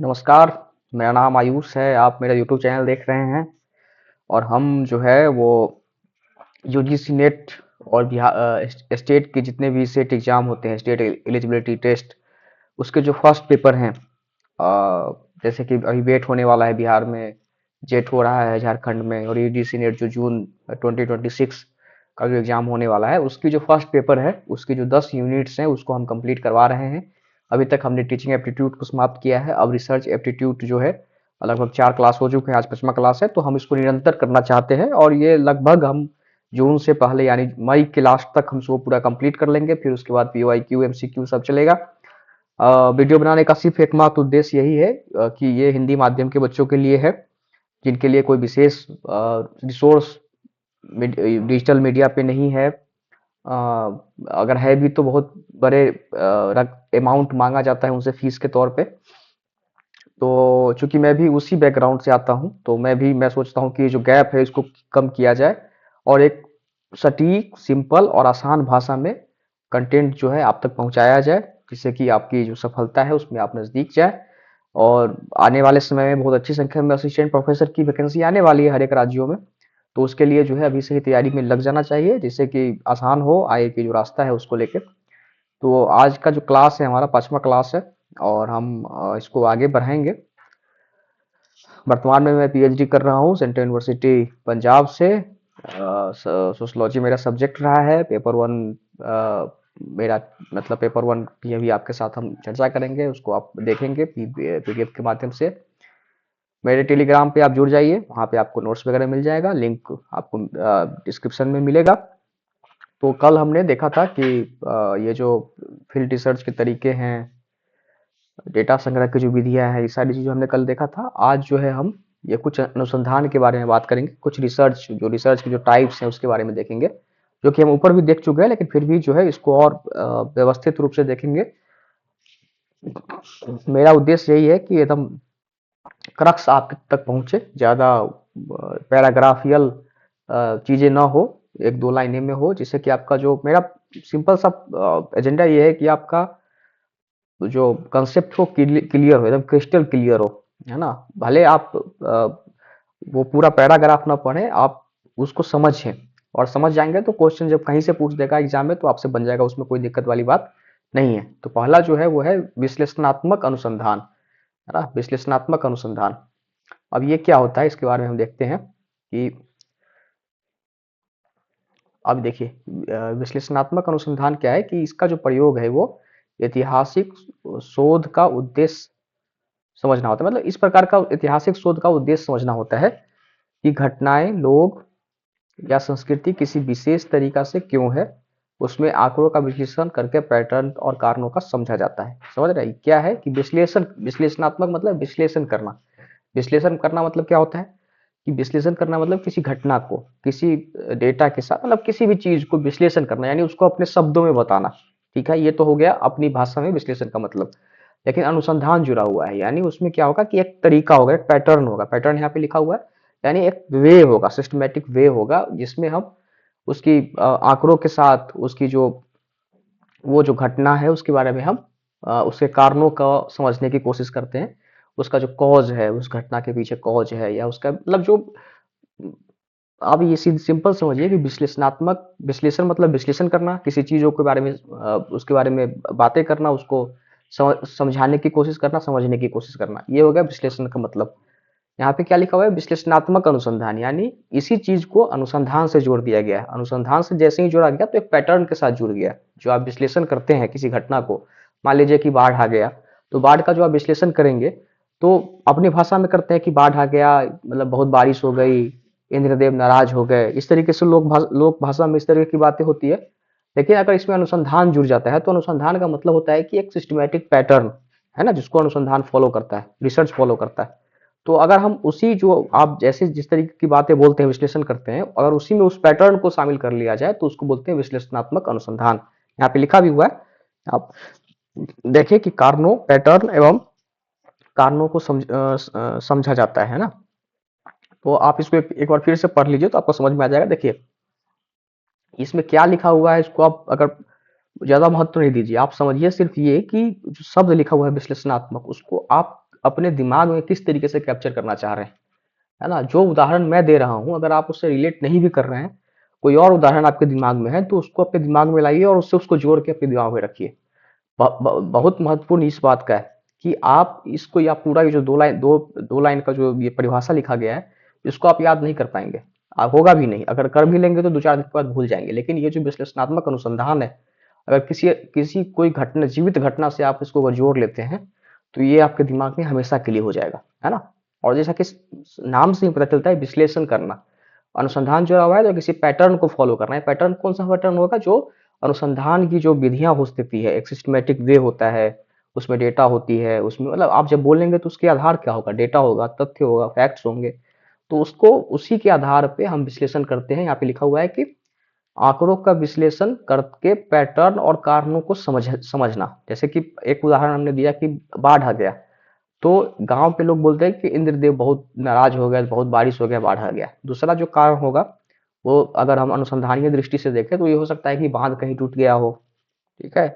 नमस्कार, मेरा नाम आयुष है। आप मेरा यूट्यूब चैनल देख रहे हैं और हम जो है वो यूजीसी नेट और स्टेट के जितने भी सेट एग्जाम होते हैं, स्टेट एलिजिबिलिटी टेस्ट, उसके जो फर्स्ट पेपर हैं, जैसे कि अभी वेट होने वाला है बिहार में, जेट हो रहा है झारखंड में, और यूजीसी नेट जो जून 2026 का जो एग्जाम होने वाला है, उसकी जो फर्स्ट पेपर है, उसकी जो 10 यूनिट्स हैं उसको हम कंप्लीट करवा रहे हैं। अभी तक हमने टीचिंग एप्टीट्यूड को समाप्त किया है। अब रिसर्च एप्टीट्यूड जो है लगभग 4 क्लास हो चुके हैं, आज 5वां क्लास है, तो हम इसको निरंतर करना चाहते हैं और ये लगभग हम जून से पहले यानी मई के लास्ट तक हम इसको पूरा कंप्लीट कर लेंगे। फिर उसके बाद पीओआईक्यू एमसीक्यू सब चलेगा। वीडियो बनाने का सिर्फ एकमात्र उद्देश्य यही है कि ये हिंदी माध्यम के बच्चों के लिए है, जिनके लिए कोई विशेष रिसोर्स डिजिटल मीडिया पे नहीं है। अगर है भी तो बहुत बड़े अमाउंट मांगा जाता है उनसे फीस के तौर पे। तो चूंकि मैं भी उसी बैकग्राउंड से आता हूँ, तो मैं सोचता हूँ कि जो गैप है इसको कम किया जाए और एक सटीक, सिंपल और आसान भाषा में कंटेंट जो है आप तक पहुंचाया जाए, जिससे कि आपकी जो सफलता है उसमें आप नजदीक जाए। और आने वाले समय में बहुत अच्छी संख्या में असिस्टेंट प्रोफेसर की वैकेंसी आने वाली है हर एक राज्यों में। तो उसके लिए जो है अभी से ही तैयारी में लग जाना चाहिए, जिससे कि आसान हो आगे की जो रास्ता है उसको लेकर। तो आज का जो क्लास है हमारा 5वां क्लास है और हम इसको आगे बढ़ाएंगे। वर्तमान में मैं पीएचडी कर रहा हूँ सेंट्रल यूनिवर्सिटी पंजाब से। सोशलॉजी मेरा सब्जेक्ट रहा है। पेपर वन मेरा मतलब पेपर वन की अभी आपके साथ हम चर्चा करेंगे, उसको आप देखेंगे पीडीएफ के माध्यम से। मेरे टेलीग्राम पे आप जुड़ जाइए, वहाँ पे आपको नोट्स वगैरह मिल जाएगा, लिंक आपको डिस्क्रिप्शन में मिलेगा। तो कल हमने देखा था कि ये जो फील्ड रिसर्च के तरीके हैं, डेटा संग्रह की जो विधियां हैं, ये सारी चीजें हमने कल देखा था। आज जो है हम ये कुछ अनुसंधान के बारे में बात करेंगे, कुछ रिसर्च की जो टाइप्स हैं उसके बारे में देखेंगे, जो कि हम ऊपर भी देख चुके हैं, लेकिन फिर भी जो है इसको और व्यवस्थित रूप से देखेंगे। मेरा उद्देश्य यही है कि एकदम क्रक्स आप तक पहुंचे, ज्यादा पैराग्राफियल चीजें ना हो, एक दो लाइनें में हो, जिससे कि आपका जो मेरा सिंपल सा एजेंडा ये है कि आपका जो कंसेप्ट हो क्लियर हो, एकदम क्रिस्टल क्लियर हो, है ना। भले आप वो पूरा पैराग्राफ ना पढ़े, आप उसको समझें, और समझ जाएंगे तो क्वेश्चन जब कहीं से पूछ देगा एग्जाम में तो आपसे बन जाएगा, उसमें कोई दिक्कत वाली बात नहीं है। तो पहला जो है वो है विश्लेषणात्मक अनुसंधान, है ना, विश्लेषणात्मक अनुसंधान। अब ये क्या होता है इसके बारे में हम देखते हैं कि अब देखिए विश्लेषणात्मक अनुसंधान क्या है, कि इसका जो प्रयोग है वो ऐतिहासिक शोध का उद्देश्य समझना होता है। मतलब इस प्रकार का ऐतिहासिक शोध का उद्देश्य समझना होता है कि घटनाएं, लोग या संस्कृति किसी विशेष तरीका से क्यों है, उसमें आंकड़ों का विश्लेषण करके पैटर्न और कारणों का समझा जाता है। समझ रहे हैं क्या है कि विश्लेषणात्मक मतलब विश्लेषण करना। विश्लेषण करना मतलब क्या होता है कि विश्लेषण करना मतलब किसी घटना को किसी डेटा के साथ, मतलब किसी भी चीज को विश्लेषण करना, यानी उसको अपने शब्दों में बताना। ठीक है, ये तो हो गया अपनी भाषा में विश्लेषण का मतलब। लेकिन अनुसंधान जुड़ा हुआ है, यानी उसमें क्या होगा कि एक तरीका होगा, एक पैटर्न होगा। पैटर्न यहाँ पे लिखा हुआ है, यानी एक वे होगा, सिस्टमेटिक वे होगा, जिसमें हम उसकी आंकड़ों के साथ उसकी जो वो जो घटना है उसके बारे में हम उसके कारणों का समझने की कोशिश करते हैं। उसका जो कॉज है, उस घटना के पीछे कॉज है, या उसका मतलब जो आप ये सिंपल समझिए कि विश्लेषणात्मक विश्लेषण मतलब विश्लेषण करना, किसी चीजों के बारे में उसके बारे में बातें करना, उसको समझाने की कोशिश करना, समझने की कोशिश करना, ये हो गया विश्लेषण का मतलब। यहाँ पे क्या लिखा हुआ है, विश्लेषणात्मक अनुसंधान, यानी इसी चीज को अनुसंधान से जोड़ दिया गया है। अनुसंधान से जैसे ही जोड़ा गया तो एक पैटर्न के साथ जुड़ गया। जो आप विश्लेषण करते हैं किसी घटना को, मान लीजिए कि बाढ़ आ गया, तो बाढ़ का जो आप विश्लेषण करेंगे तो अपनी भाषा में करते हैं कि बाढ़ आ गया मतलब बहुत बारिश हो गई, इंद्रदेव नाराज हो गए, इस तरीके से लोक भाषा में इस तरह की बातें होती है। लेकिन अगर इसमें अनुसंधान जुड़ जाता है तो अनुसंधान का मतलब होता है कि एक सिस्टमेटिक पैटर्न, है ना, जिसको अनुसंधान फॉलो करता है, रिसर्च फॉलो करता है। तो अगर हम उसी जो आप जैसे जिस तरीके की बातें बोलते हैं, विश्लेषण करते हैं, अगर उसी में उस पैटर्न को शामिल कर लिया जाए तो उसको बोलते हैं विश्लेषणात्मक अनुसंधान। यहाँ पे लिखा भी हुआ है, आप देखिए कि कारणों, पैटर्न एवं कारणों को समझा जाता है ना। तो आप इसको एक बार फिर से पढ़ लीजिए तो आपको समझ में आ जाएगा। देखिए इसमें क्या लिखा हुआ है, इसको आप अगर ज्यादा महत्व नहीं दीजिए, आप समझिए सिर्फ ये कि जो शब्द लिखा हुआ है विश्लेषणात्मक, उसको आप अपने दिमाग में किस तरीके से कैप्चर करना चाह रहे हैं, है ना? जो उदाहरण मैं दे रहा हूँ, अगर आप उससे रिलेट नहीं भी कर रहे हैं, कोई और उदाहरण आपके दिमाग में है, तो उसको अपने दिमाग में लाइए और उससे उसको जोड़ के अपने दिमाग में रखिए। बहुत महत्वपूर्ण इस बात का है कि आप इसको, या पूरा ये जो दो लाइन का जो ये परिभाषा लिखा गया है, इसको आप याद नहीं कर पाएंगे। आप होगा भी नहीं, अगर कर भी लेंगे तो 2-4 दिन के बाद भूल जाएंगे। लेकिन ये जो विश्लेषणात्मक अनुसंधान है, अगर किसी किसी कोई घटना, जीवित घटना से आप इसको अगर जोड़ लेते हैं, तो ये आपके दिमाग में हमेशा के लिए हो जाएगा, है ना? और जैसा कि नाम से ही पता चलता है, विश्लेषण करना, अनुसंधान जुड़ा हुआ है तो किसी पैटर्न को फॉलो करना है। पैटर्न कौन सा पैटर्न होगा? जो अनुसंधान की जो विधियां हो सकती है, एक सिस्टमेटिक वे होता है, उसमें डेटा होती है, उसमें मतलब आप जब बोलेंगे तो उसके आधार क्या होगा? डेटा होगा, तथ्य होगा, फैक्ट्स होंगे। तो उसको, उसी के आधार पे हम विश्लेषण करते हैं। यहाँ पे लिखा हुआ है कि आंकड़ों का विश्लेषण करके पैटर्न और कारणों को समझना। जैसे कि एक उदाहरण हमने दिया कि बाढ़ आ गया, तो गांव के लोग बोलते हैं कि इंद्रदेव बहुत नाराज हो गए, बहुत बारिश हो गया, बाढ़ आ गया। दूसरा जो कारण होगा, वो अगर हम अनुसंधानीय दृष्टि से देखें तो ये हो सकता है कि बांध कहीं टूट गया हो, ठीक है?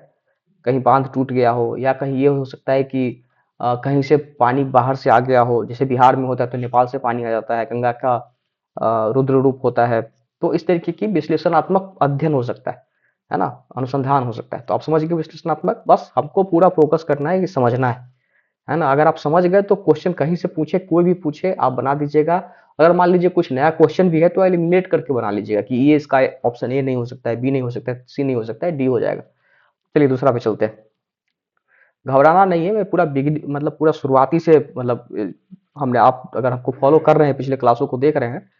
कहीं बांध टूट गया हो, या कहीं ये हो सकता है कि कहीं से पानी बाहर से आ गया हो। जैसे बिहार में होता है तो नेपाल से पानी आ जाता है, गंगा का रुद्र रूप होता है। तो इस तरीके की विश्लेषणात्मक अध्ययन हो सकता है ना? अनुसंधान हो सकता है। तो आप समझ गए विश्लेषणात्मक। बस हमको पूरा फोकस करना है कि समझना है ना? अगर आप समझ गए तो क्वेश्चन कहीं से पूछे, कोई भी पूछे, आप बना दीजिएगा। अगर मान लीजिए कुछ नया क्वेश्चन भी है तो एलिमिनेट करके बना लीजिएगा कि ये इसका ऑप्शन ए नहीं हो सकता है, बी नहीं हो सकता है, सी नहीं हो सकता है, डी हो जाएगा। चलिए दूसरा पे चलते हैं। घबराना नहीं है, मैं पूरा मतलब पूरा शुरुआती से, मतलब हमने, आप अगर हमको फॉलो कर रहे हैं, पिछले क्लासों को देख रहे हैं,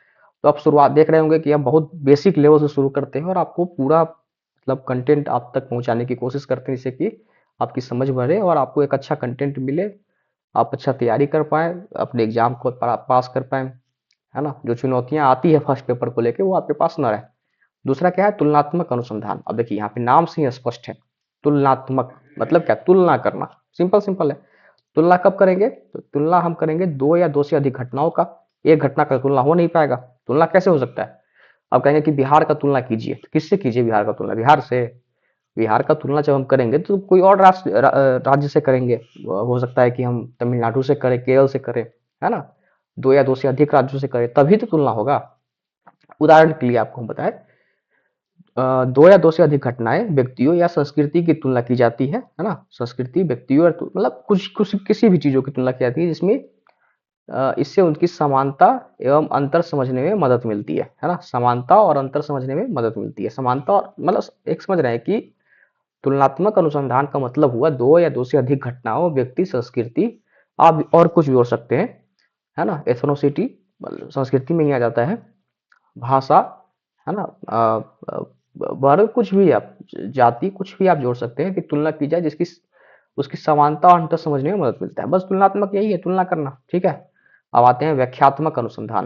तो आप शुरुआत देख रहे होंगे कि हम बहुत बेसिक लेवल से शुरू करते हैं और आपको पूरा मतलब कंटेंट आप तक पहुंचाने की कोशिश करते हैं, जिससे कि आपकी समझ बढ़े और आपको एक अच्छा कंटेंट मिले, आप अच्छा तैयारी कर पाए, अपने एग्जाम को पास कर पाए, है ना? जो चुनौतियां आती है फर्स्ट पेपर को लेके, वो आपके पास ना रहे। दूसरा क्या है? तुलनात्मक अनुसंधान। अब देखिए यहाँ पे नाम से ही स्पष्ट है, तुलनात्मक मतलब क्या? तुलना करना। सिंपल सिंपल है। तुलना कब करेंगे? तो तुलना हम करेंगे दो या दो से अधिक घटनाओं का। एक घटना का तुलना हो नहीं पाएगा। तुलना कैसे हो सकता है? अब कहेंगे कि बिहार का तुलना कीजिए, तो किससे कीजिए बिहार का तुलना? बिहार से। बिहार का तुलना जब हम करेंगे तो कोई और राज्य से करेंगे। हो सकता है कि हम तमिलनाडु से करें, केरल से करें, है ना? दो या दो से अधिक राज्यों से करें, तभी तो तुलना होगा। उदाहरण के लिए आपको हम बताएं, दो या दो से अधिक घटनाएं, व्यक्तियों या संस्कृति की तुलना की जाती है ना? संस्कृति, व्यक्तियों, और मतलब कुछ कुछ किसी भी चीजों की तुलना की जाती है, जिसमें इससे उनकी समानता एवं अंतर समझने में मदद मिलती है ना? समानता और अंतर समझने में मदद मिलती है। समानता और मतलब एक समझ रहे हैं कि तुलनात्मक अनुसंधान का मतलब हुआ दो या दो से अधिक घटनाओं, व्यक्ति, संस्कृति, आप और कुछ भी हो सकते हैं, है ना? एथनोसिटी मतलब संस्कृति में ही आ जाता है, भाषा, है ना? वर्ग, कुछ भी आप, जाति, कुछ भी आप जोड़ सकते हैं कि तुलना की जाए जिसकी उसकी समानता और अंतर समझने में मदद मिलता है। बस तुलनात्मक यही है, तुलना करना, ठीक है? अब आते हैं व्याख्यात्मक अनुसंधान,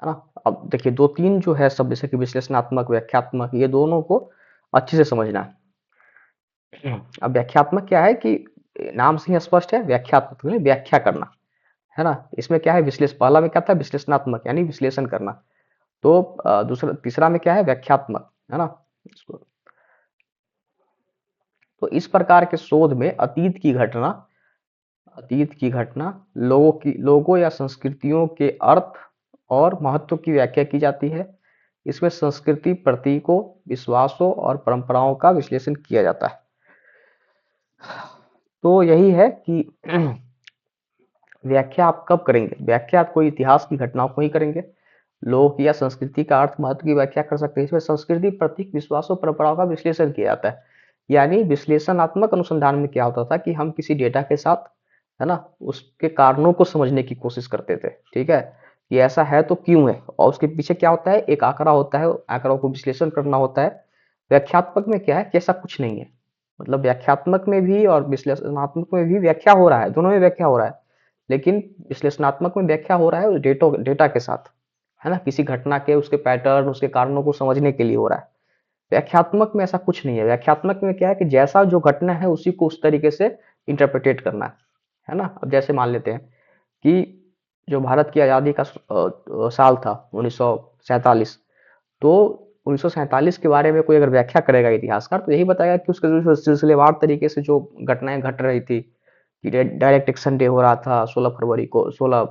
है ना? अब देखिए दो तीन जो है शब्द, जैसे कि विश्लेषणात्मक, व्याख्यात्मक, ये दोनों को अच्छे से समझना है। अब व्याख्यात्मक क्या है कि नाम से ही स्पष्ट है, व्याख्यात्मक मतलब व्याख्या करना, है ना? इसमें क्या है? पहला में क्या था? विश्लेषणात्मक यानी विश्लेषण करना। तो दूसरा, तीसरा में क्या है? व्याख्यात्मक, है ना? इसको, तो इस प्रकार के शोध में अतीत की घटना, लोगों या संस्कृतियों के अर्थ और महत्व की व्याख्या की जाती है। इसमें संस्कृति, प्रतीकों, विश्वासों और परंपराओं का विश्लेषण किया जाता है। तो यही है कि व्याख्या आप कब करेंगे? व्याख्या आप कोई इतिहास की घटनाओं को ही करेंगे। लोक या संस्कृति का अर्थ, महत्व की व्याख्या कर सकते हैं। इसमें संस्कृति, प्रतीक, विश्वास और परंपराओं का विश्लेषण किया जाता है। यानी विश्लेषणात्मक अनुसंधान में क्या होता था कि हम किसी डेटा के साथ, है ना, उसके कारणों को समझने की कोशिश करते थे, ठीक है? कि ऐसा है तो क्यों है, और उसके पीछे क्या होता है? एक आंकड़ा होता है, आंकड़ों को विश्लेषण करना होता है। व्याख्यात्मक में क्या है कि ऐसा कुछ नहीं है। मतलब व्याख्यात्मक में भी और विश्लेषणात्मक में भी व्याख्या हो रहा है, दोनों में व्याख्या हो रहा है। लेकिन विश्लेषणात्मक में व्याख्या हो रहा है डेटा के साथ, है ना? किसी घटना के, उसके पैटर्न, उसके कारणों को समझने के लिए हो रहा है। व्याख्यात्मक में ऐसा कुछ नहीं है। व्याख्यात्मक में क्या है कि जैसा जो घटना है उसी को उस तरीके से इंटरप्रिटेट करना है ना? अब जैसे मान लेते हैं कि जो भारत की आज़ादी का साल था 1947, तो 1947 के बारे में कोई अगर व्याख्या करेगा इतिहासकार, तो यही बताएगा कि उसके जो सिलसिलेवार तरीके से जो घटनाएं घट रही थी, कि डायरेक्ट एक्शन डे हो रहा था 16 फरवरी को, 16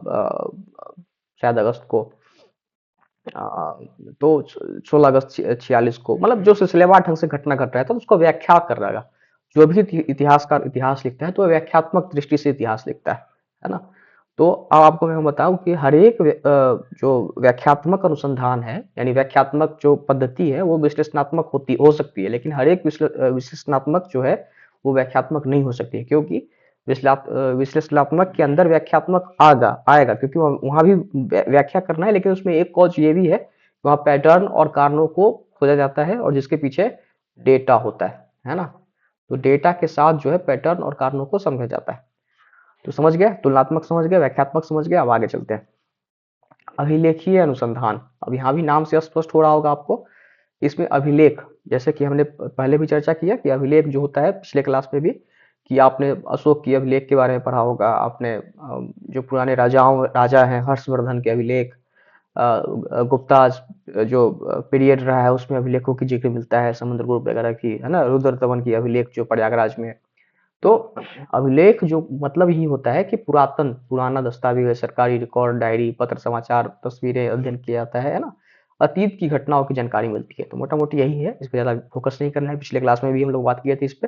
शायद अगस्त को, अ, तो 16 अगस्त 46 को, मतलब जो सिलसिलेवार ढंग से घटना घट रहा था तो उसको व्याख्या कर रहेगा। जो भी इतिहासकार इतिहास लिखता है तो वह व्याख्यात्मक दृष्टि से इतिहास लिखता है ना। तो अब आपको मैं बताऊं कि हर एक जो व्याख्यात्मक अनुसंधान है, यानी व्याख्यात्मक जो पद्धति है वो विश्लेषणात्मक होती हो सकती है, लेकिन हर एक विश्लेषणात्मक जो है वो व्याख्यात्मक नहीं हो सकती है, क्योंकि विश्लेषणात्मक के अंदर व्याख्यात्मक आगा आएगा, क्योंकि वहां भी व्याख्या करना है, लेकिन उसमें एक कॉज ये भी है, वहां पैटर्न और कारणों को खोजा जाता है और जिसके पीछे डेटा होता है ना। तो डेटा के साथ जो है पैटर्न और कारणों को समझा जाता है। तो समझ गए, तुलनात्मक समझ गए, व्याख्यात्मक समझ गए। अब आगे चलते हैं। अभिलेखीय अनुसंधान, अब यहाँ भी नाम से स्पष्ट हो रहा होगा आपको। इसमें अभिलेख, जैसे कि हमने पहले भी चर्चा किया कि अभिलेख जो होता है पिछले क्लास में भी, कि आपने अशोक की अभिलेख के बारे में पढ़ा होगा, आपने जो पुराने राजा हैं हर्षवर्धन के अभिलेख, गुप्ता जो पीरियड रहा है उसमें अभिलेखों की जिक्र मिलता है, समुद्रगुप्त वगैरह की, है ना, रुद्रतमन की अभिलेख जो प्रयागराज में। तो अभिलेख जो मतलब ही होता है कि पुराना दस्तावेज, सरकारी रिकॉर्ड, डायरी, पत्र, समाचार, तस्वीरें अध्ययन किया जाता है ना। अतीत की घटनाओं की जानकारी मिलती है। तो मोटा मोटी यही है, इस पे ज्यादा फोकस नहीं करना है। पिछले क्लास में भी हम लोग बात किए थे इस पे।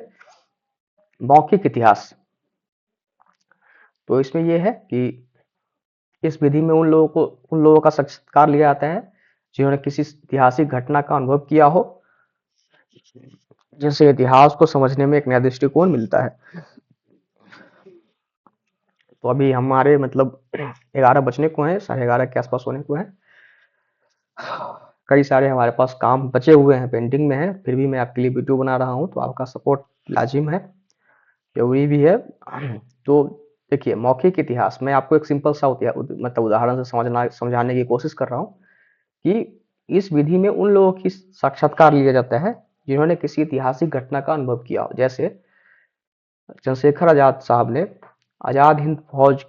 मौखिक इतिहास, तो इसमें यह है कि इस विधि में उन लोगों का साक्षात्कार लिया जाता है जिन्होंने किसी ऐतिहासिक घटना का अनुभव किया हो, जिनसे इतिहास को समझने में एक नया दृष्टिकोण मिलता है। तो अभी हमारे मतलब 11 बजने को है, 11:30 के आसपास होने को है। कई सारे हमारे पास काम बचे हुए हैं, पेंडिंग में है, फिर भी मैं आपके लिए वीडियो बना रहा हूँ, तो आपका सपोर्ट लाजिम है, जरूरी भी है। तो देखिए, मौखिक इतिहास मैं आपको एक सिंपल सा मतलब उदाहरण से समझाने की कोशिश कर रहा हूँ कि इस विधि में उन लोगों की साक्षात्कार लिया जाता है जिन्होंने किसी ऐतिहासिक घटना का अनुभव किया हो। जैसे चंद्रशेखर आजाद साहब ने आजाद हिंद फौज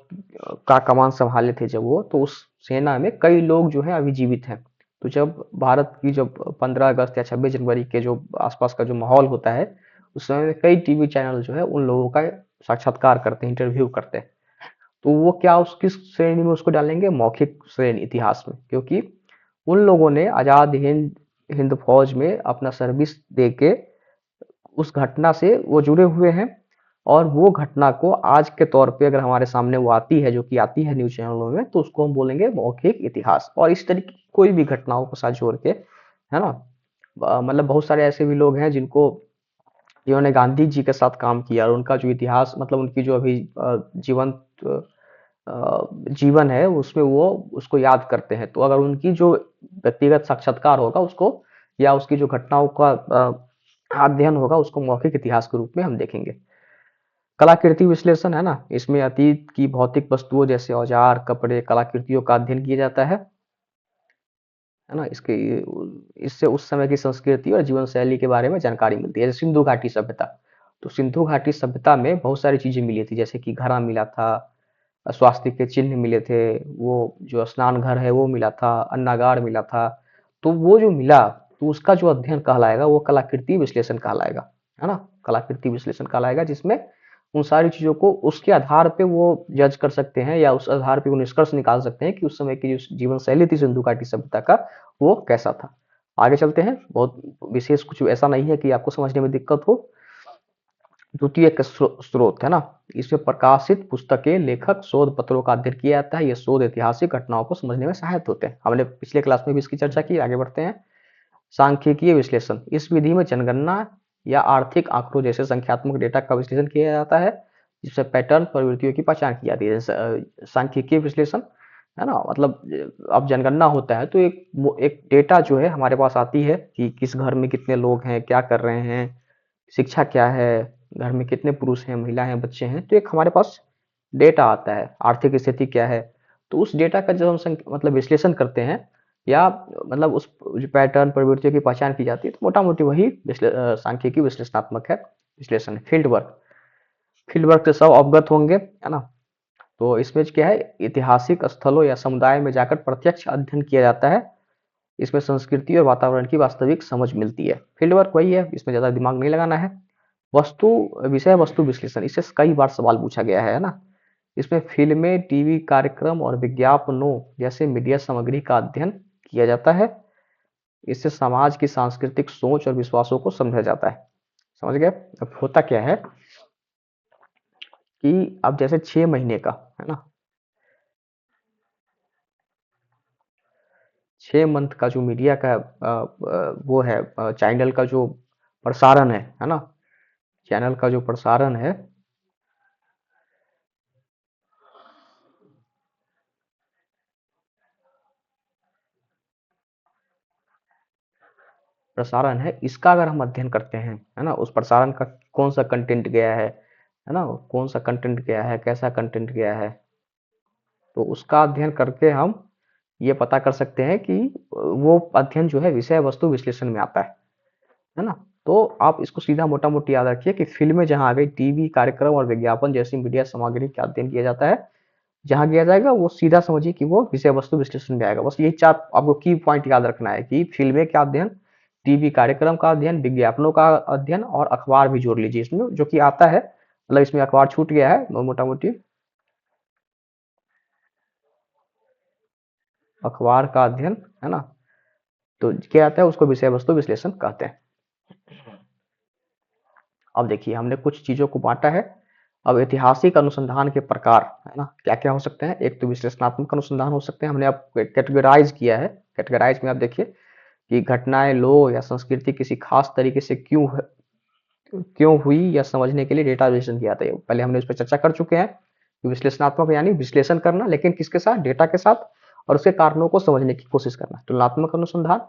का कमान संभाले थे जब वो, तो उस सेना में कई लोग जो है अभी जीवित हैं। तो जब भारत की जब 15 अगस्त या 26 जनवरी के जो आसपास का जो माहौल होता है, उस समय में कई टीवी चैनल जो है उन लोगों का साक्षात्कार करते हैं, इंटरव्यू करते हैं। तो वो क्या उस किस श्रेणी में उसको डालेंगे? मौखिक श्रेणी इतिहास में, क्योंकि उन लोगों ने आजाद हिंद हिंद फौज में अपना सर्विस दे के उस घटना से वो जुड़े हुए हैं, और वो घटना को आज के तौर पे अगर हमारे सामने वो आती है, जो कि आती है न्यूज चैनलों में, तो उसको हम बोलेंगे मौखिक इतिहास। और इस तरीके की कोई भी घटनाओं को साथ जोड़ के, है ना, मतलब बहुत सारे ऐसे भी लोग हैं जिन्होंने गांधी जी के साथ काम किया, और उनका जो इतिहास, मतलब उनकी जो अभी जीवंत जीवन है उसमें वो उसको याद करते हैं। तो अगर उनकी जो व्यक्तिगत साक्षात्कार होगा उसको, या उसकी जो घटनाओं का अध्ययन होगा, उसको मौखिक इतिहास के रूप में हम देखेंगे। कलाकृति विश्लेषण, है ना, इसमें अतीत की भौतिक वस्तुओं जैसे औजार, कपड़े, कलाकृतियों का अध्ययन किया जाता है ना। इससे उस समय की संस्कृति और जीवन शैली के बारे में जानकारी मिलती है। जैसे सिंधु घाटी सभ्यता, तो सिंधु घाटी सभ्यता में बहुत सारी चीजें मिली थी, जैसे कि घड़ा मिला था, स्वास्तिक के चिन्ह मिले थे, वो जो स्नान घर है वो मिला था, अन्नागार मिला था। तो वो जो मिला, तो उसका जो अध्ययन कहलाएगा वो कलाकृति विश्लेषण कहलाएगा, है ना। कलाकृति विश्लेषण कहलाएगा, जिसमें उन सारी चीजों को उसके आधार पे वो जज कर सकते हैं, या उस आधार पे वो निष्कर्ष निकाल सकते हैं कि उस समय की जो जीवन शैली थी सिंधु घाटी सभ्यता का, वो कैसा था। आगे चलते हैं। बहुत विशेष कुछ ऐसा नहीं है कि आपको समझने में दिक्कत हो। द्वितीय के स्रोत, है ना, इसमें प्रकाशित पुस्तकें, लेखक, शोध पत्रों का अध्ययन किया जाता है। ये शोध ऐतिहासिक घटनाओं को समझने में सहायक होते हैं। हमने पिछले क्लास में भी इसकी चर्चा की। आगे बढ़ते हैं। सांख्यिकीय विश्लेषण, इस विधि में जनगणना या आर्थिक आंकड़ों जैसे संख्यात्मक डेटा का विश्लेषण किया जाता है, जिससे पैटर्न, प्रवृत्तियों की पहचान की जाती है। सांख्यिकीय विश्लेषण, है ना, मतलब अब जनगणना होता है तो एक डेटा जो है हमारे पास आती है कि किस घर में कितने लोग हैं, क्या कर रहे हैं, शिक्षा क्या है, घर में कितने पुरुष हैं, महिला हैं, बच्चे हैं। तो एक हमारे पास डेटा आता है, आर्थिक स्थिति क्या है। तो उस डेटा का जब हम मतलब विश्लेषण करते हैं, या मतलब उस जो पैटर्न, प्रवृत्तियों की पहचान की जाती है, तो मोटा मोटी वही सांख्यिकी विश्लेषणात्मक है, विश्लेषण है। फील्ड वर्क से सब अवगत होंगे, है ना। तो इसमें क्या है, ऐतिहासिक स्थलों या समुदाय में जाकर प्रत्यक्ष अध्ययन किया जाता है। इसमें संस्कृति और वातावरण की वास्तविक समझ मिलती है। फील्ड वर्क वही है, इसमें ज्यादा दिमाग नहीं लगाना है। वस्तु विषय वस्तु विश्लेषण, इससे कई बार सवाल पूछा गया है ना। इसमें फिल्में, टीवी कार्यक्रम और विज्ञापनों जैसे मीडिया सामग्री का अध्ययन किया जाता है। इससे समाज की सांस्कृतिक सोच और विश्वासों को समझा जाता है। समझ गए? अब होता क्या है कि अब जैसे 6 महीने का है ना, 6 मंथ का जो मीडिया का वो है, चैनल का जो प्रसारण है ना, चैनल का जो प्रसारण है, इसका अगर हम अध्ययन करते हैं है ना, उस प्रसारण का कौन सा कंटेंट गया है ना, कौन सा कंटेंट गया है, कैसा कंटेंट गया है, तो उसका अध्ययन करके हम ये पता कर सकते हैं कि वो अध्ययन जो है विषय वस्तु विश्लेषण में आता है ना। तो आप इसको सीधा मोटा मोटी याद रखिए कि फिल्में जहां आ गई, टीवी कार्यक्रम और विज्ञापन जैसी मीडिया सामग्री का अध्ययन किया जाता है, जहां किया जाएगा वो सीधा समझिए कि वो विषय वस्तु विश्लेषण में आएगा। बस यही 4 आपको की पॉइंट याद रखना है कि फिल्में का अध्ययन, टीवी कार्यक्रम का अध्ययन, विज्ञापनों का अध्ययन और अखबार भी जोड़ लीजिए इसमें, जो कि आता है, मतलब इसमें अखबार छूट गया है मोटा मोटी। अखबार का अध्ययन है ना, तो क्या आता है, उसको विषय वस्तु विश्लेषण कहते हैं। अब देखिए हमने कुछ चीजों को बांटा है। अब ऐतिहासिक अनुसंधान के प्रकार है ना, क्या क्या हो सकते हैं। एक तो विश्लेषणात्मक अनुसंधान हो सकते हैं, हमने अब कैटेगराइज किया है। कैटेगराइज में आप देखिए कि घटनाएं, लोग या संस्कृति किसी खास तरीके से क्यों हुई या समझने के लिए डेटा विश्लेषण किया था। पहले हमने उस पर चर्चा कर चुके हैं कि विश्लेषणात्मक यानी विश्लेषण करना, लेकिन किसके साथ, डेटा के साथ, और उसके कारणों को समझने की कोशिश करना। तुलनात्मक अनुसंधान,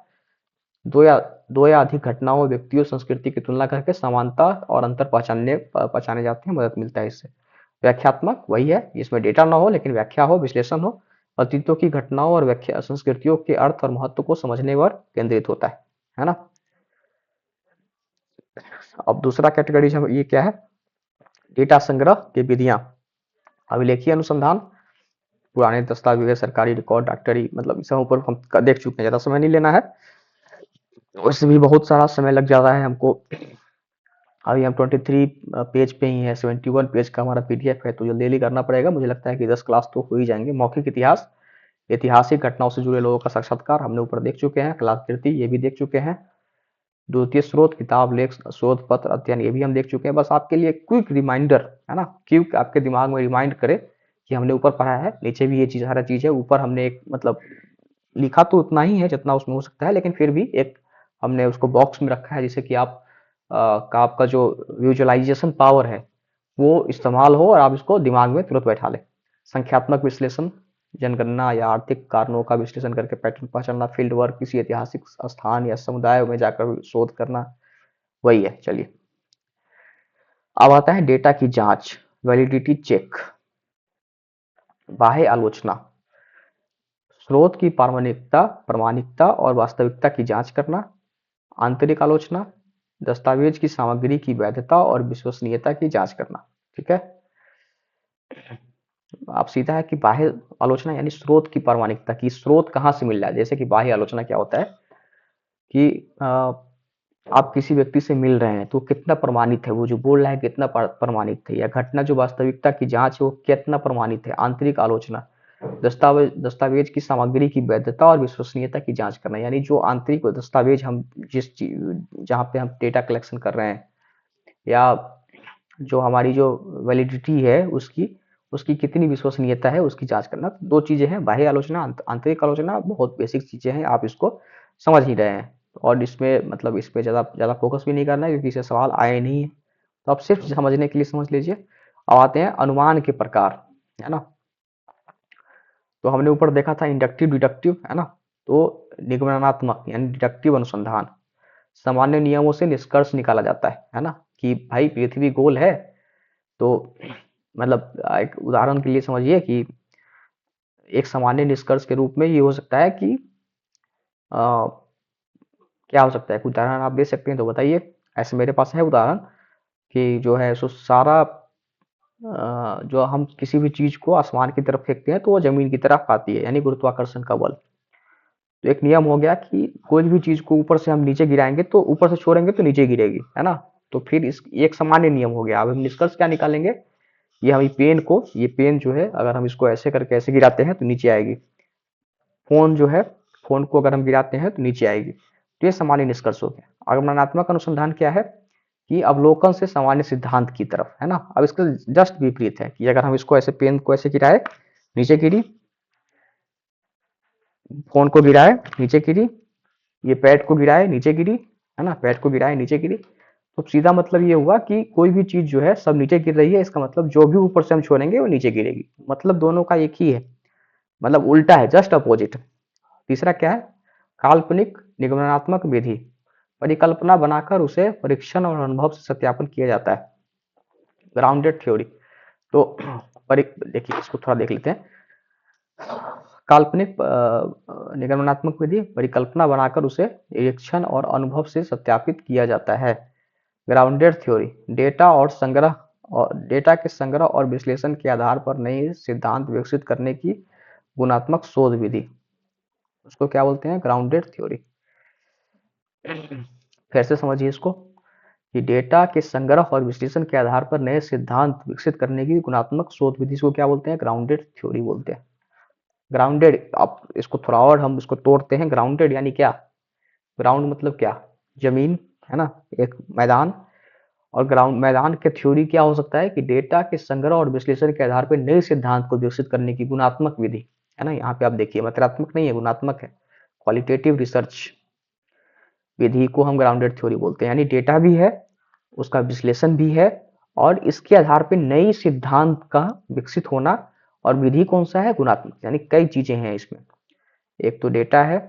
दो या दो या अधिक घटनाओं, व्यक्तियों, संस्कृति की तुलना करके समानता और अंतर पहचाने जाते हैं, मदद मिलता है इससे। व्याख्यात्मक वही है, इसमें डेटा ना हो लेकिन व्याख्या हो, विश्लेषण हो। अतीतों की घटनाओं और व्याख्या संस्कृतियों के अर्थ और महत्व को समझने पर केंद्रित होता है ना। अब दूसरा कैटेगरी ये क्या है, डेटा संग्रह की विधियां। अभिलेखीय अनुसंधान, पुराने दस्तावेज, सरकारी रिकॉर्ड, डॉक्टरी, मतलब इस ऊपर हम देख चुके हैं, ज्यादा समय नहीं लेना है, उससे भी बहुत सारा समय लग जाता है हमको। अभी हम 23 पेज पे ही है, 71 पेज का हमारा पीडीएफ है, तो जल्दी जल्दी करना पड़ेगा। मुझे लगता है कि 10 क्लास तो हो ही जाएंगे। मौखिक इतिहास, ऐतिहासिक घटनाओं से जुड़े लोगों का साक्षात्कार हमने ऊपर देख चुके हैं। कलाकृति ये भी देख चुके हैं। द्वितीय स्रोत, किताब, लेख, शोध पत्र, अध्ययन ये भी हम देख चुके हैं। बस आपके लिए क्विक रिमाइंडर है ना, क्विक आपके दिमाग में रिमाइंड करे कि हमने ऊपर पढ़ा है, नीचे भी ये चीज, सारा चीज है। ऊपर हमने एक मतलब लिखा तो उतना ही है जितना उसमें हो सकता है, लेकिन फिर भी एक हमने उसको बॉक्स में रखा है, जिससे कि आपका जो विजुअलाइजेशन पावर है वो इस्तेमाल हो और आप इसको दिमाग में तुरंत बैठा लें। संख्यात्मक विश्लेषण, जनगणना या आर्थिक कारणों का विश्लेषण करके पैटर्न पहचानना। फील्ड वर्क, किसी ऐतिहासिक स्थान या समुदाय में जाकर शोध करना, वही है। चलिए अब आता है डेटा की जांच, वैलिडिटी चेक। बाह्य आलोचना, स्रोत की प्रामाणिकता और वास्तविकता की जांच करना। आंतरिक आलोचना, दस्तावेज की सामग्री की वैधता और विश्वसनीयता की जांच करना। ठीक है, आप सीधा है कि बाह्य आलोचना यानी स्रोत की प्रामाणिकता की, स्रोत कहाँ से मिल रहा है। जैसे कि बाह्य आलोचना क्या होता है कि आप किसी व्यक्ति से मिल रहे हैं तो कितना प्रमाणित है, वो जो बोल रहा है कितना प्रमाणित है, या घटना जो वास्तविकता की जांच है वो कितना प्रमाणित है। आंतरिक आलोचना, दस्तावेज की सामग्री की वैधता और विश्वसनीयता की जांच करना, यानी जो आंतरिक दस्तावेज हम जहाँ पे हम डेटा कलेक्शन कर रहे हैं, या जो हमारी जो वैलिडिटी है उसकी उसकी कितनी विश्वसनीयता है, उसकी जांच करना। तो दो चीजें हैं, बाह्य आलोचना, आंतरिक आलोचना, बहुत बेसिक चीजें हैं, आप इसको समझ ही रहे हैं। और इसमें मतलब इस पे ज़्यादा ज़्यादा फोकस भी नहीं करना है, क्योंकि इसे सवाल आए नहीं है, तो आप सिर्फ समझने के लिए समझ लीजिए। अब आते हैं अनुमान के प्रकार, है ना। तो हमने ऊपर देखा था इंडक्टिव डिडक्टिव, है ना। तो निगमनात्मक यानी डिडक्टिव अनुसंधान, सामान्य नियमों से निष्कर्ष निकाला जाता है ना, कि भाई पृथ्वी गोल है, तो मतलब एक उदाहरण के लिए समझिए कि एक सामान्य निष्कर्ष के रूप में ये हो सकता है कि क्या हो सकता है, कुछ उदाहरण आप दे सकते हैं तो बताइए। ऐसे मेरे पास है उदाहरण कि जो है सो सारा जो हम किसी भी चीज को आसमान की तरफ फेंकते हैं तो वो जमीन की तरफ आती है, यानी गुरुत्वाकर्षण का बल। तो एक नियम हो गया कि कोई भी चीज को ऊपर से हम नीचे गिराएंगे तो ऊपर से छोड़ेंगे तो नीचे गिरेगी, है ना। तो फिर इस एक सामान्य नियम हो गया। अब हम निष्कर्ष क्या निकालेंगे, ये हम ये पेन जो है अगर हम इसको ऐसे करके ऐसे गिराते हैं तो नीचे आएगी, फोन जो है, फोन को अगर हम गिराते हैं तो नीचे आएगी। तो ये सामान्य निष्कर्ष हो गया। अवमाननात्मक अनुसंधान क्या है कि अवलोकन से सामान्य सिद्धांत की तरफ, है ना। अब इसका जस्ट विपरीत है कि अगर हम इसको ऐसे पेन को ऐसे गिराए नीचे गिरी, फोन को गिराए नीचे गिरी, ये पैड को गिराए नीचे गिरी, है ना, पैड को गिराए नीचे गिरी, तो सीधा मतलब ये हुआ कि कोई भी चीज जो है सब नीचे गिर रही है, इसका मतलब जो भी ऊपर से हम छोड़ेंगे वो नीचे गिरेगी। मतलब दोनों का एक ही है, मतलब उल्टा है, जस्ट अपोजिट। तीसरा क्या है, काल्पनिक निगमनात्मक विधि, परिकल्पना बनाकर उसे परीक्षण और अनुभव से सत्यापन किया जाता है। ग्राउंडेड थ्योरी, तो देखिए इसको थोड़ा देख लेते हैं। काल्पनिक निगमनात्मक विधि, परिकल्पना बनाकर उसे निरीक्षण और अनुभव से सत्यापित किया जाता है। ग्राउंडेड थ्योरी, डेटा के संग्रह और विश्लेषण के आधार पर नए सिद्धांत विकसित करने की गुणात्मक शोध विधि, उसको क्या बोलते हैं, ग्राउंडेड थ्योरी। फिर से समझिए इसको कि डेटा के संग्रह और विश्लेषण के आधार पर नए सिद्धांत विकसित करने की गुणात्मक शोध विधि को क्या बोलते हैं, ग्राउंडेड थ्योरी बोलते हैं। ग्राउंडेड, अब इसको थोड़ा और हम इसको तोड़ते हैं। ग्राउंडेड यानी क्या, ग्राउंड मतलब क्या, जमीन, है ना, एक मैदान। और ग्राउंड मैदान के थ्योरी क्या हो सकता है कि डेटा के संग्रह और विश्लेषण के आधार पर नए सिद्धांत को विकसित करने की गुणात्मक विधि, है ना। यहाँ पे आप देखिए मात्रात्मक नहीं है, गुणात्मक है। क्वालिटेटिव रिसर्च विधि को हम ग्राउंडेड थ्योरी बोलते हैं, यानी डेटा भी है, उसका विश्लेषण भी है, और इसके आधार पर नई सिद्धांत का विकसित होना। और विधि कौन सा है, गुणात्मक, यानी कई चीजें हैं इसमें। एक तो डेटा है,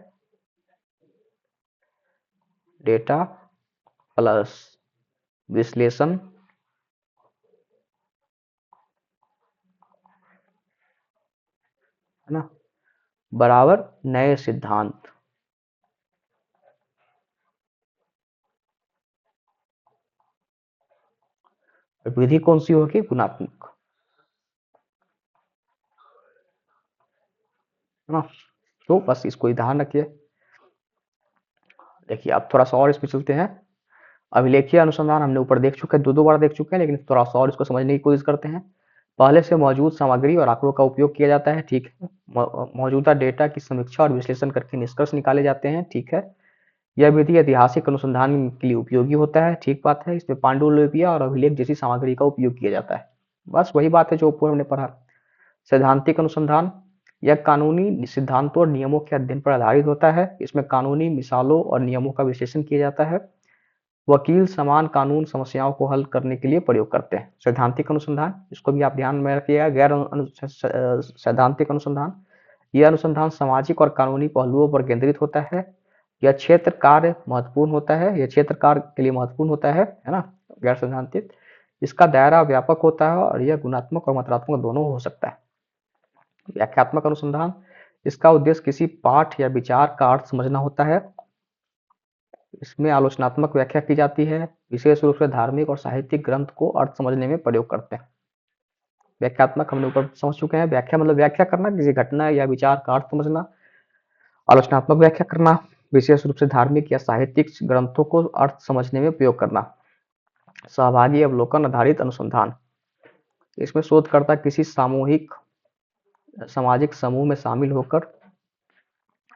डेटा प्लस विश्लेषण, है ना, बराबर नए सिद्धांत। विधि कौन सी होगी, गुणात्मक, है ना। तो बस इसको ही ध्यान रखिए। देखिए अब थोड़ा सा और इसमें चलते हैं। अभिलेखीय अनुसंधान हमने ऊपर देख चुके हैं, दो बार देख चुके हैं, लेकिन थोड़ा सा और इसको समझने की कोशिश करते हैं। पहले से मौजूद सामग्री और आंकड़ों का उपयोग किया जाता है, ठीक है। मौजूदा डेटा की समीक्षा और विश्लेषण करके निष्कर्ष निकाले जाते हैं, ठीक है। यह विधि ऐतिहासिक अनुसंधान के लिए उपयोगी होता है, ठीक बात है। इसमें पांडुलिपियां और अभिलेख जैसी सामग्री का उपयोग किया जाता है, बस वही बात है जो ऊपर हमने पढ़ा। सैद्धांतिक अनुसंधान, यह कानूनी सिद्धांतों और नियमों के अध्ययन पर आधारित होता है। इसमें कानूनी मिसालों और नियमों का विश्लेषण किया जाता है। वकील समान कानून समस्याओं को हल करने के लिए प्रयोग करते हैं। सैद्धांतिक अनुसंधान, इसको भी आप ध्यान में रखिएगा। सैद्धांतिक अनुसंधान, यह अनुसंधान सामाजिक और कानूनी पहलुओं पर केंद्रित होता है। यह क्षेत्र कार्य महत्वपूर्ण होता है, यह क्षेत्र कार्य के लिए महत्वपूर्ण होता है ना। गैर सैद्धांतिक, इसका दायरा व्यापक होता है और यह गुणात्मक और मात्रात्मक दोनों हो सकता है। व्याख्यात्मक अनुसंधान, इसका उद्देश्य किसी पाठ या विचार का अर्थ समझना होता है। इसमें आलोचनात्मक व्याख्या की जाती है, विशेष रूप से धार्मिक और साहित्यिक ग्रंथ को अर्थ समझने में प्रयोग करते हैं। व्याख्यात्मक हमने ऊपर समझ चुके हैं। व्याख्या मतलब व्याख्या करना, किसी घटना या विचार का अर्थ समझना। आलोचनात्मक व्याख्या करना, विशेष रूप से धार्मिक या साहित्यिक ग्रंथों को अर्थ समझने में प्रयोग करना। सहभागी अवलोकन आधारित अनुसंधान, इसमें शोधकर्ता किसी सामूहिक सामाजिक समूह में शामिल होकर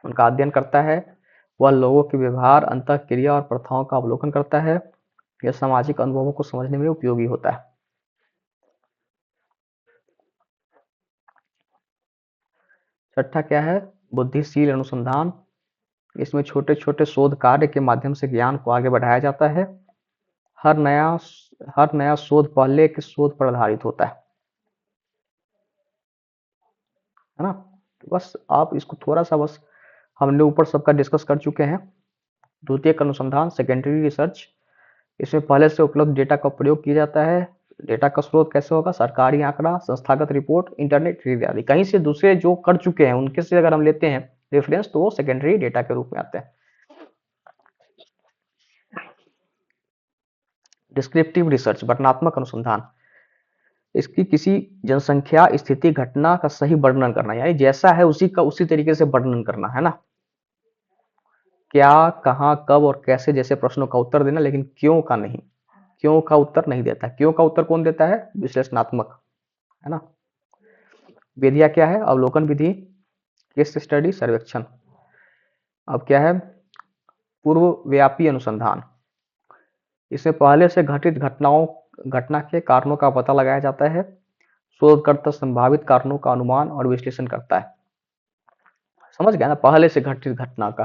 उनका अध्ययन करता है। वह लोगों के व्यवहार, अंतःक्रिया और प्रथाओं का अवलोकन करता है। यह सामाजिक अनुभवों को समझने में उपयोगी होता है। छठा क्या है, बुद्धिशील अनुसंधान। इसमें छोटे छोटे शोध कार्य के माध्यम से ज्ञान को आगे बढ़ाया जाता है। हर नया हर नया शोध पहले के शोध पर आधारित होता है ना। तो बस आप इसको थोड़ा सा, बस हमने ऊपर सबका डिस्कस कर चुके हैं। द्वितीयक अनुसंधान, सेकेंडरी रिसर्च, इसमें पहले से उपलब्ध डेटा का प्रयोग किया जाता है। डेटा का स्रोत कैसे होगा, सरकारी आंकड़ा, संस्थागत रिपोर्ट, इंटरनेट इत्यादि। कहीं से दूसरे जो कर चुके हैं उनके से अगर हम लेते हैं रेफरेंस, तो वो सेकेंडरी डेटा के रूप में आते हैं। डिस्क्रिप्टिव रिसर्च, वर्णनात्मक अनुसंधान, इसकी किसी जनसंख्या, स्थिति, घटना का सही वर्णन करना, यानी जैसा है उसी का उसी तरीके से वर्णन करना, है ना। क्या, कहाँ, कब और कैसे जैसे प्रश्नों का उत्तर देना, लेकिन क्यों का नहीं। क्यों का उत्तर नहीं देता है। क्यों का उत्तर कौन देता है? विश्लेषणात्मक, है ना। विधियां क्या है? अवलोकन विधि, केस स्टडी, सर्वेक्षण। अब क्या है? पूर्वव्यापी अनुसंधान। इसमें पहले से घटित घटना के कारणों का पता लगाया जाता है। शोधकर्ता संभावित कारणों का अनुमान और विश्लेषण करता है। समझ गया ना, पहले से घटित घटना का।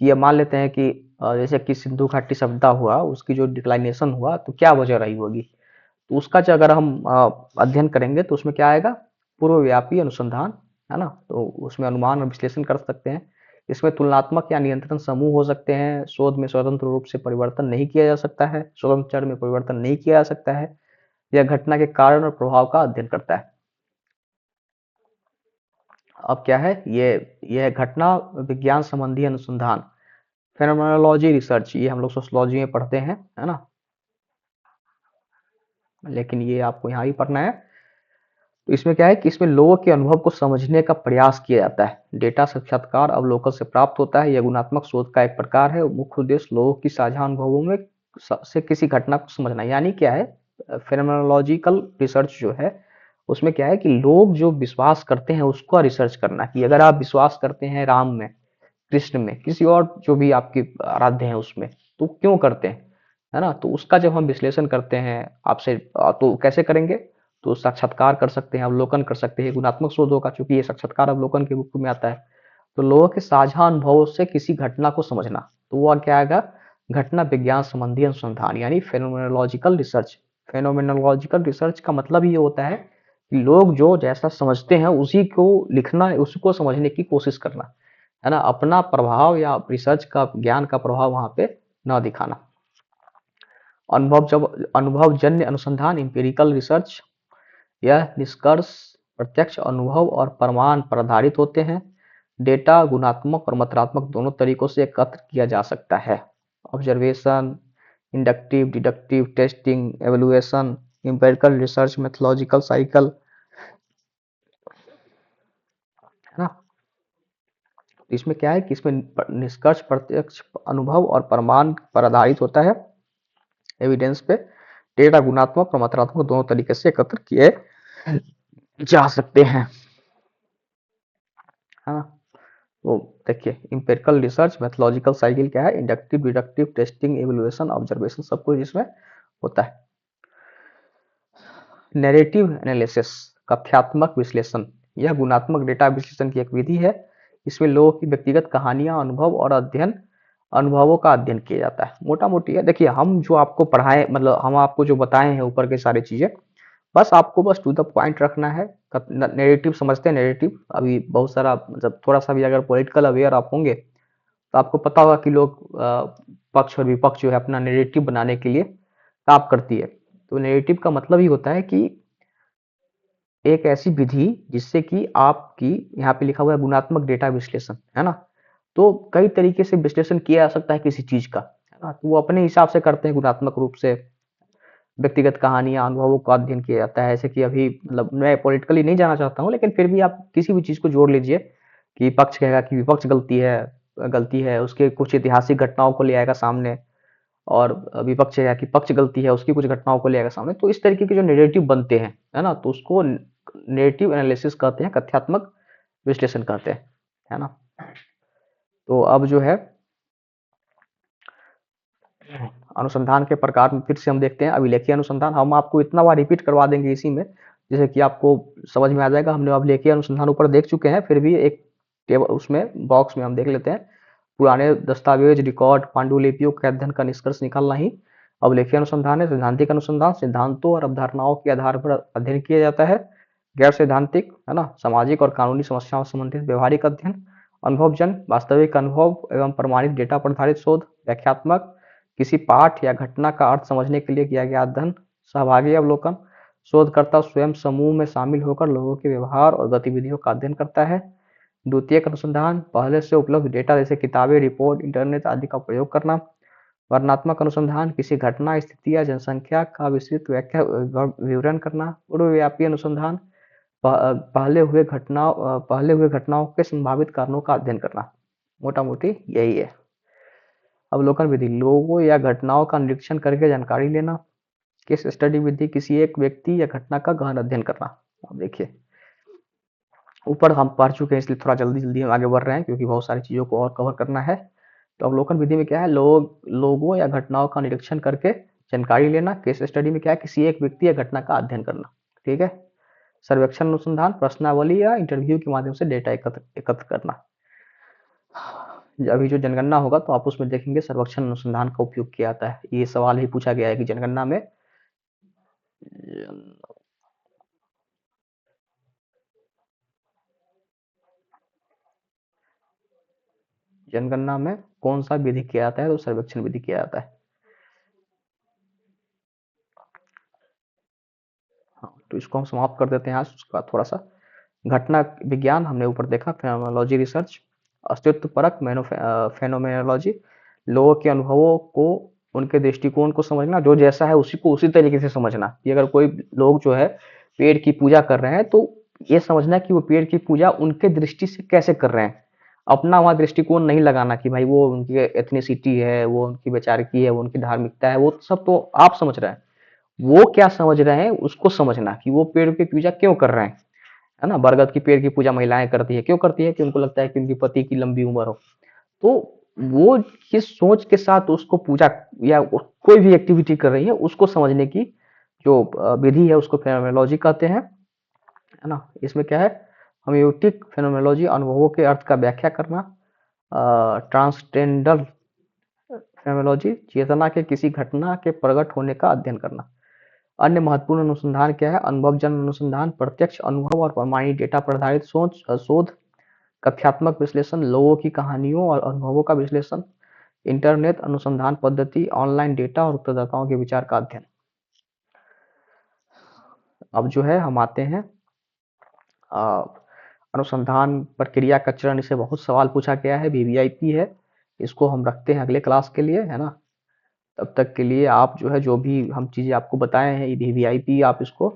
कि ये मान लेते हैं कि जैसे कि सिंधु घाटी सभ्यता हुआ, उसकी जो डिक्लाइनेशन हुआ तो क्या वजह रही होगी, तो उसका जो अगर हम अध्ययन करेंगे तो उसमें क्या आएगा? पूर्वव्यापी अनुसंधान, है ना। तो उसमें अनुमान और विश्लेषण कर सकते हैं। इसमें तुलनात्मक या नियंत्रण समूह हो सकते हैं। शोध में स्वतंत्र रूप से परिवर्तन नहीं किया जा सकता है, स्वतंत्र चर में परिवर्तन नहीं किया जा सकता है। यह घटना के कारण और प्रभाव का अध्ययन करता है। अब क्या है? ये यह घटना विज्ञान संबंधी अनुसंधान, फेनोमेनोलॉजी रिसर्च, ये हम लोग सोशियोलॉजी में पढ़ते हैं, है ना। लेकिन ये आपको यहाँ ही पढ़ना है। तो इसमें क्या है कि इसमें लोगों के अनुभव को समझने का प्रयास किया जाता है। डेटा साक्षात्कार अवलोकन से प्राप्त होता है। यह गुणात्मक शोध का एक प्रकार है। मुख्य उद्देश्य लोगों की साझा अनुभवों में से किसी घटना को समझना। यानी क्या है? फेनोमेनोलॉजिकल रिसर्च जो है उसमें क्या है कि लोग जो विश्वास करते हैं उसका रिसर्च करना, कि अगर आप विश्वास करते हैं राम में, कृष्ण में, किसी और जो भी आपके आराध्य हैं उसमें, तो क्यों करते हैं, है ना। तो उसका जब हम विश्लेषण करते हैं आपसे, तो कैसे करेंगे? तो साक्षात्कार कर सकते हैं, अवलोकन कर सकते हैं। गुणात्मक शोध होगा, चूंकि ये साक्षात्कार अवलोकन के रूप में आता है। तो लोगों के साझा अनुभवों से किसी घटना को समझना, तो वह क्या आएगा? घटना विज्ञान संबंधी अनुसंधान, यानी फेनोमेनोलॉजिकल रिसर्च। फेनोमेनोलॉजिकल रिसर्च का मतलब ये होता है कि लोग जो जैसा समझते हैं उसी को लिखना, उसी को समझने की कोशिश करना, है ना। अपना प्रभाव या रिसर्च का, ज्ञान का प्रभाव वहां पे न दिखाना। अनुभवजन्य अनुसंधान, इंपेरिकल रिसर्च, यह निष्कर्ष प्रत्यक्ष अनुभव और प्रमाण पर आधारित होते हैं। डेटा गुणात्मक और मात्रात्मक दोनों तरीकों से एकत्र किया जा सकता है। Observation, inductive, deductive, testing, evaluation, empirical research, methodological cycle, है ना। इसमें क्या है कि इसमें निष्कर्ष प्रत्यक्ष अनुभव और प्रमाण पर आधारित होता है, एविडेंस पे। डेटा गुणात्मक और मात्रात्मक दोनों तरीके से एकत्र किए जा सकते हैं, है ना। तो देखिए, इंपेरिकल रिसर्च, मेथोलॉजिकल साइकिल क्या है, इंडक्टिव, डिडक्टिव, टेस्टिंग, एवल्युएशन, ऑब्जर्वेशन, सब कुछ इसमें होता है। नैरेटिव एनालिसिस, कथ्यात्मक विश्लेषण, यह गुणात्मक डेटा विश्लेषण की एक विधि है। इसमें लोगों की व्यक्तिगत कहानियां, अनुभव और अनुभवों का अध्ययन किया जाता है। मोटा मोटी है, देखिए हम जो आपको पढ़ाए, मतलब हम आपको जो बताए हैं ऊपर के सारी चीजें, बस आपको बस टू द पॉइंट रखना है। नैरेटिव समझते हैं, नैरेटिव अभी बहुत सारा, मतलब थोड़ा सा भी अगर पॉलिटिकल अवेयर आप होंगे तो आपको पता होगा कि लोग पक्ष और विपक्ष जो है अपना नैरेटिव बनाने के लिए काम करती है। तो नैरेटिव का मतलब ही होता है कि एक ऐसी विधि जिससे कि आपकी, यहाँ पे लिखा हुआ है गुणात्मक डेटा विश्लेषण, है ना। तो कई तरीके से विश्लेषण किया जा सकता है किसी चीज का, है ना। तो वो अपने हिसाब से करते हैं गुणात्मक रूप से। व्यक्तिगत कहानियां, अनुभवों का अध्ययन किया जाता है। ऐसे कि अभी, मतलब मैं पॉलिटिकली नहीं जाना चाहता हूँ, लेकिन फिर भी आप किसी भी चीज को जोड़ लीजिए कि पक्ष कहेगा कि विपक्ष गलती है, उसके कुछ ऐतिहासिक घटनाओं को ले आएगा सामने, और विपक्ष है कि पक्ष गलती है, उसकी कुछ घटनाओं को ले आएगा सामने। तो इस तरीके के जो नैरेटिव बनते हैं, है ना, तो उसको नैरेटिव एनालिसिस कहते हैं, कथ्यात्मक विश्लेषण कहते हैं, है ना। तो अब जो है अनुसंधान के प्रकार में फिर से हम देखते हैं। अभिलेखीय अनुसंधान हम आपको इतना बार रिपीट करवा देंगे इसी में, जैसे कि आपको समझ में आ जाएगा। हमने अभिलेखीय अनुसंधान ऊपर देख चुके हैं, फिर भी एक टेबल उसमें बॉक्स में हम देख लेते हैं। पुराने दस्तावेज, रिकॉर्ड, पांडुलिपियों के अध्ययन का निष्कर्ष निकालना ही अभिलेखीय अनुसंधान है। सैद्धांतिक अनुसंधान सिद्धांतों और अवधारणाओं के आधार पर अध्ययन किया जाता है। गैर सैद्धांतिक, है ना, सामाजिक और कानूनी समस्याओं से संबंधित व्यवहारिक अध्ययन। अनुभवजन, वास्तविक अनुभव एवं प्रमाणित डेटा पर आधारित शोध। व्याख्यात्मक, किसी पाठ या घटना का अर्थ समझने के लिए किया गया अध्ययन। सहभागी अवलोकन, शोधकर्ता स्वयं समूह में शामिल होकर लोगों के व्यवहार और गतिविधियों का अध्ययन करता है। द्वितीयक अनुसंधान, पहले से उपलब्ध डेटा जैसे किताबें, रिपोर्ट, इंटरनेट आदि का प्रयोग करना। वर्णनात्मक अनुसंधान, किसी घटना, स्थिति या जनसंख्या का विस्तृत व्याख्या विवरण करना। पूर्वव्यापी अनुसंधान, पहले हुए घटनाओं के संभावित कारणों का अध्ययन करना। मोटा मोटी यही है। अवलोकन विधि, लोगों या घटनाओं का निरीक्षण करके जानकारी लेना। केस स्टडी विधि किसी एक व्यक्ति या घटना का गहन अध्ययन करना। अब देखिए ऊपर हम पढ़ चुके हैं इसलिए थोड़ा जल्दी जल्दी हम आगे बढ़ रहे हैं क्योंकि बहुत सारी चीज़ों को और कवर करना है। तो अवलोकन विधि में क्या है, लोगों या घटनाओं का निरीक्षण करके जानकारी लेना। केस स्टडी में क्या है, किसी एक व्यक्ति या घटना का अध्ययन करना। ठीक है। सर्वेक्षण अनुसंधान प्रश्नावली या इंटरव्यू के माध्यम से डेटा एकत्र करना। अभी जो जनगणना होगा तो आप उसमें देखेंगे सर्वेक्षण अनुसंधान का उपयोग किया जाता है। ये सवाल ही पूछा गया है कि जनगणना में जनगणना में कौन सा विधि किया जाता है, तो सर्वेक्षण विधि किया जाता है। हाँ, तो इसको हम समाप्त कर देते हैं आज उसका थोड़ा सा। घटना विज्ञान हमने ऊपर देखा, फेनोमेनोलॉजी रिसर्च, अस्तित्व परक फेनोमेनोलॉजी, लोगों के अनुभवों को, उनके दृष्टिकोण को समझना, जो जैसा है उसी को उसी तरीके से समझना कि अगर कोई लोग जो है पेड़ की पूजा कर रहे हैं तो ये समझना कि वो पेड़ की पूजा उनके दृष्टि से कैसे कर रहे हैं। अपना वहाँ दृष्टिकोण नहीं लगाना कि भाई वो उनकी एथनिसिटी है, वो उनकी वैचारिकी है, वो उनकी धार्मिकता है, वो सब तो आप समझ रहे हैं। वो क्या समझ रहे हैं उसको समझना कि वो पेड़ की पूजा क्यों कर रहे हैं। है ना, बरगद की पेड़ की पूजा महिलाएं करती है, क्यों करती है कि उनको लगता है कि उनकी पति की लंबी उम्र हो। तो वो किस सोच के साथ उसको पूजा या कोई भी एक्टिविटी कर रही है उसको समझने की जो विधि है उसको फेनोमेनोलॉजी कहते हैं। है ना, इसमें क्या है, हम्योटिक फेनोमेनोलॉजी अनुभवों के अर्थ का व्याख्या करना। ट्रांसटेंडल फेनोमेनोलॉजी चेतना के किसी घटना के प्रकट होने का अध्ययन करना। अन्य महत्वपूर्ण अनुसंधान क्या है, अनुभवजन्य अनुसंधान, प्रत्यक्ष अनुभव और प्रमाणित डेटा पर आधारित शोध, कथ्यात्मक विश्लेषण, लोगों की कहानियों और अनुभवों का विश्लेषण, इंटरनेट अनुसंधान पद्धति, ऑनलाइन डेटा और उत्तरदाताओं के विचार का अध्ययन। अब जो है हम आते हैं अनुसंधान प्रक्रिया का चरण, इसे बहुत सवाल पूछा गया है, वीवीआईपी है, इसको हम रखते हैं अगले क्लास के लिए। है ना, तब तक के लिए आप जो है जो भी हम चीज़ें आपको बताए हैं वीवीआईपी आप इसको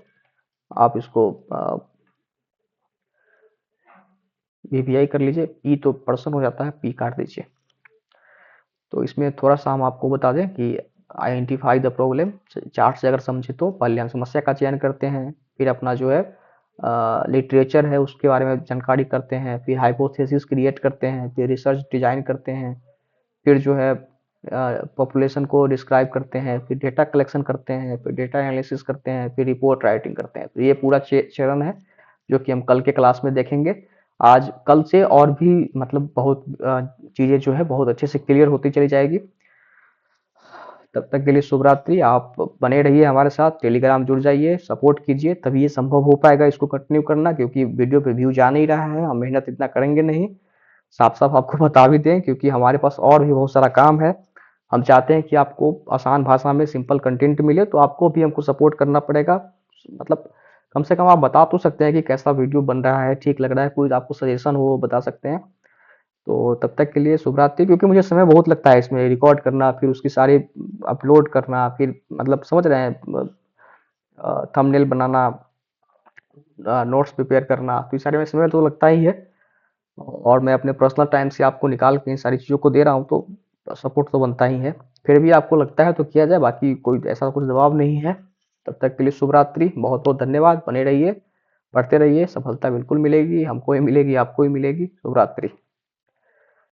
वीवीआई कर लीजिए। पी तो पर्सन हो जाता है, पी काट दीजिए। तो इसमें थोड़ा सा हम आपको बता दें कि आइडेंटिफाई द प्रॉब्लम, चार्ट से अगर समझे तो पहले हम समस्या का चयन करते हैं, फिर अपना जो है लिटरेचर है उसके बारे में जानकारी करते हैं, फिर हाइपोथेसिस क्रिएट करते हैं, फिर रिसर्च डिजाइन करते हैं, फिर जो है पॉपुलेशन को डिस्क्राइब करते हैं, फिर डेटा कलेक्शन करते हैं, फिर डेटा एनालिसिस करते हैं, फिर रिपोर्ट राइटिंग करते हैं। तो ये पूरा चरण है जो कि हम कल के क्लास में देखेंगे। आज कल से और भी मतलब बहुत चीज़ें जो है बहुत अच्छे से क्लियर होती चली जाएगी। तब तक के लिए शुभ रात्रि। आप बने रहिए हमारे साथ, टेलीग्राम जुड़ जाइए, सपोर्ट कीजिए, तभी ये संभव हो पाएगा इसको कंटिन्यू करना, क्योंकि वीडियो पे व्यू जा नहीं रहा है, हम मेहनत इतना करेंगे नहीं। साफ साफ आपको बता भी दें क्योंकि हमारे पास और भी बहुत सारा काम है। हम चाहते हैं कि आपको आसान भाषा में सिंपल कंटेंट मिले, तो आपको भी हमको सपोर्ट करना पड़ेगा। मतलब कम से कम आप बता तो सकते हैं कि कैसा वीडियो बन रहा है, ठीक लग रहा है, कोई आपको सजेशन हो बता सकते हैं। तो तब तक के लिए शुभ रात्रि, क्योंकि मुझे समय बहुत लगता है इसमें रिकॉर्ड करना, फिर उसकी सारी अपलोड करना, फिर मतलब समझ रहे हैं थंबनेल बनाना, नोट्स प्रिपेयर करना, तो इस सारे में समय तो लगता ही है। और मैं अपने पर्सनल टाइम से आपको निकाल के इन सारी चीज़ों को दे रहा हूँ तो सपोर्ट तो बनता ही है। फिर भी आपको लगता है तो किया जाए, बाकी कोई ऐसा कुछ दबाव नहीं है। तब तक के लिए शुभ रात्रि, बहुत बहुत धन्यवाद। बने रहिए, पढ़ते रहिए, सफलता बिल्कुल मिलेगी, हमको ही मिलेगी, आपको ही मिलेगी। शुभ रात्रि।